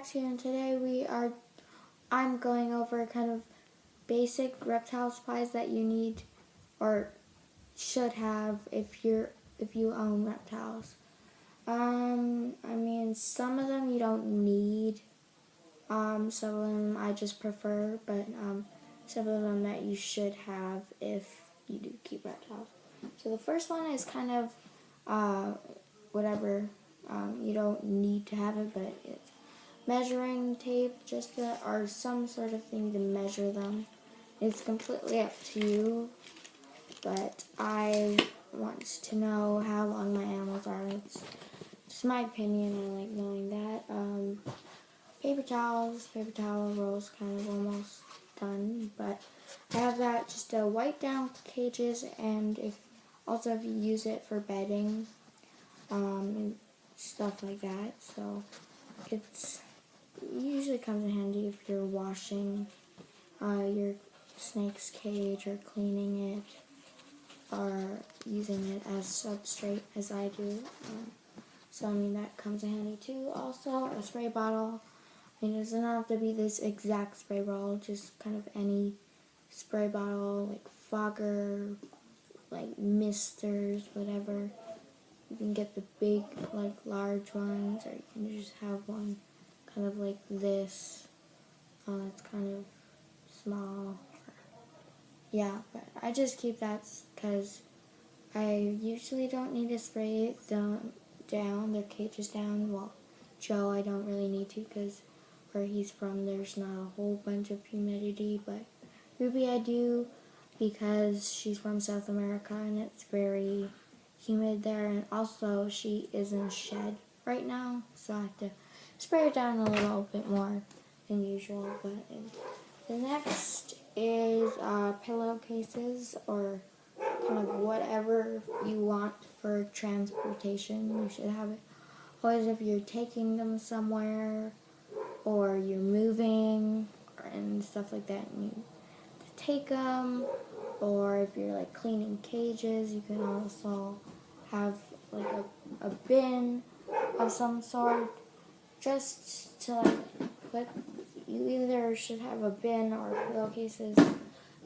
Max here, and today I'm going over kind of basic reptile supplies that you need or should have if you own reptiles. Some of them you don't need. Some of them I just prefer, but some of them that you should have if you do keep reptiles. So the first one is kind of whatever. You don't need to have it, but it's measuring tape, or some sort of thing to measure them. It's completely up to you, but I want to know how long my animals are. It's just my opinion. I like knowing that. Paper towel rolls kind of almost done, but I have that just to wipe down cages, and if you use it for bedding, and stuff like that. So it usually comes in handy if you're washing your snake's cage or cleaning it or using it as substrate as I do. That comes in handy too. Also, a spray bottle. It doesn't have to be this exact spray bottle, just kind of any spray bottle, like fogger, like misters, whatever. You can get the big, large ones, or you can just have one kind of like this. It's kind of small. Yeah, but I just keep that because I usually don't need to spray it down, their cages down. Well, Joe, I don't really need to because where he's from, there's not a whole bunch of humidity, but Ruby I do because she's from South America and it's very humid there, and also she is in shed right now, so I have to spray her down a little bit more than usual. But the next is pillowcases, or kind of whatever you want for transportation. You should have it always if you're taking them somewhere or you're moving and stuff like that, and you take them. Or if you're cleaning cages, you can also have a bin of some sort, just to put. You either should have a bin or pillowcases,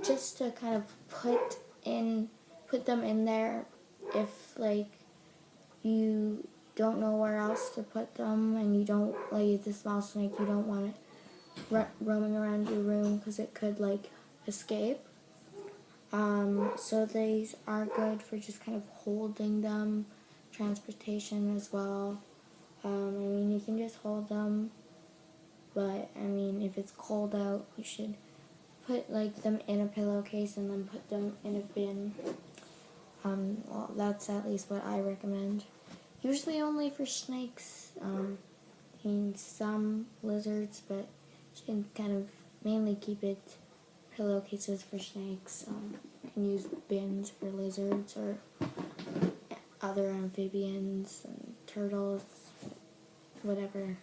just to kind of put them in there if you don't know where else to put them, and you don't it's a small snake, you don't want it roaming around your room because it could escape. So these are good for just kind of holding them, transportation as well. You can just hold them, but if it's cold out, you should put them in a pillowcase and then put them in a bin. Well, that's at least what I recommend. Usually only for snakes, and some lizards, but you can kind of mainly keep it pillowcases for snakes. You can use bins for lizards or other amphibians and turtles, whatever.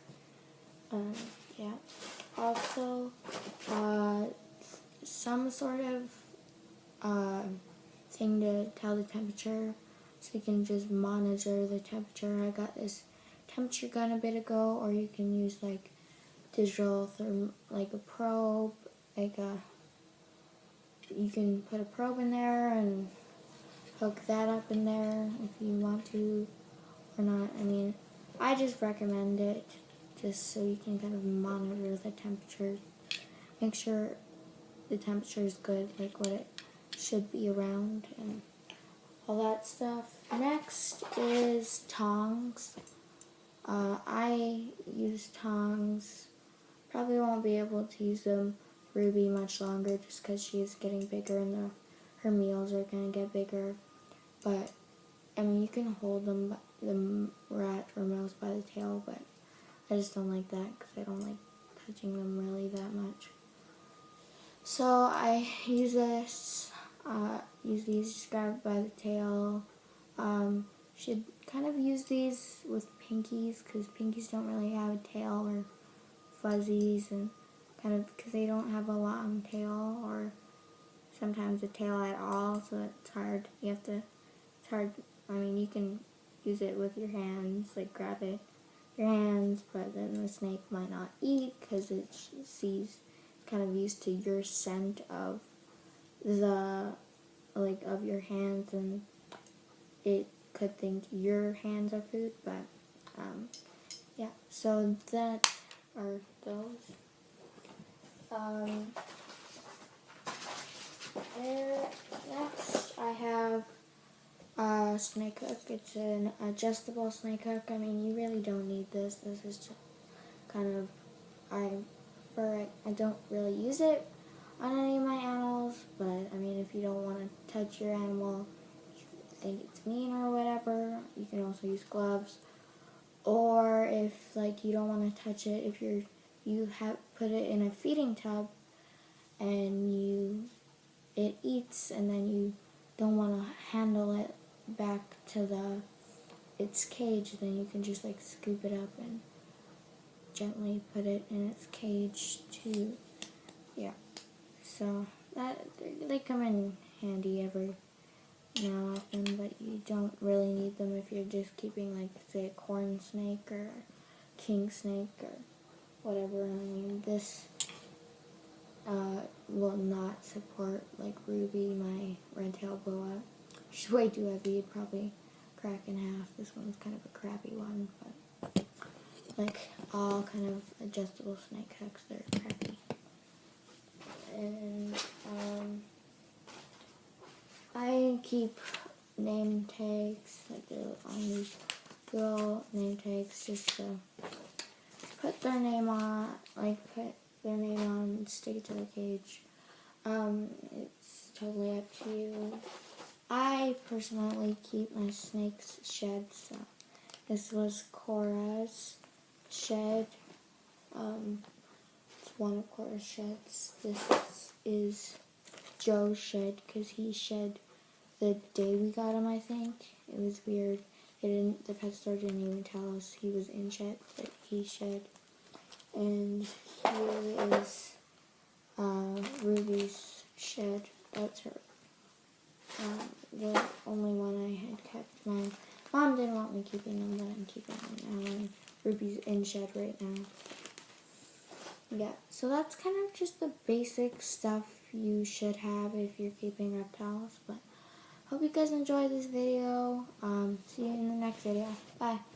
Yeah. Also, some sort of thing to tell the temperature, so you can just monitor the temperature. I got this temperature gun a bit ago, or you can use digital a probe, you can put a probe in there and hook that up in there if you want to or not. I just recommend it just so you can kind of monitor the temperature, make sure the temperature is good, what it should be around, and all that stuff. Next is tongs. I use tongs. Probably won't be able to use them Ruby much longer just because she's getting bigger and her meals are going to get bigger. But, you can hold them, the rat or mouse, by the tail, but I just don't like that because I don't like touching them really that much. So I use these, just grab it by the tail. Should kind of use these with pinkies because pinkies don't really have a tail, or fuzzies, and kind of because they don't have a long tail or sometimes a tail at all, so it's hard. It's hard. You can use it with your hands, grab it, your hands, but then the snake might not eat because it sees, kind of used to your scent of the, like, of your hands, and it could think your hands are food, but yeah, so that are those. Next I have a snake hook. It's an adjustable snake hook. I mean, you really don't need this. This is just kind of, I don't really use it on any of my animals, but I mean, if you don't want to touch your animal, you think it's mean or whatever, you can also use gloves. Or if, like, you don't want to touch it, if you have put it in a feeding tub and it eats, and then you don't want to handle it back to its cage, then you can just, like, scoop it up and gently put it in its cage too. Yeah, so they come in handy every now and often, but you don't really need them if you're just keeping, like, say, a corn snake or a king snake or whatever. I mean, this will not support, like, Ruby, my red-tailed boa. She's way too heavy. It'd probably crack in half. This one's kind of a crappy one, but like all kind of adjustable snake hooks, they're crappy. And I keep name tags, like they're on these little name tags, just to put their name on, and stick it to the cage. It's totally up to you. I personally keep my snakes sheds. So this was Cora's shed. It's one of Cora's sheds. This is Joe's shed because he shed the day we got him, I think. It was weird. The pet store didn't even tell us he was in shed, but he shed. And here is Ruby's shed. That's her. The only one I had kept. My mom didn't want me keeping them, but I'm keeping them now. And Ruby's in shed right now. Yeah, so that's kind of just the basic stuff you should have if you're keeping reptiles. But hope you guys enjoyed this video. See you in the next video. Bye.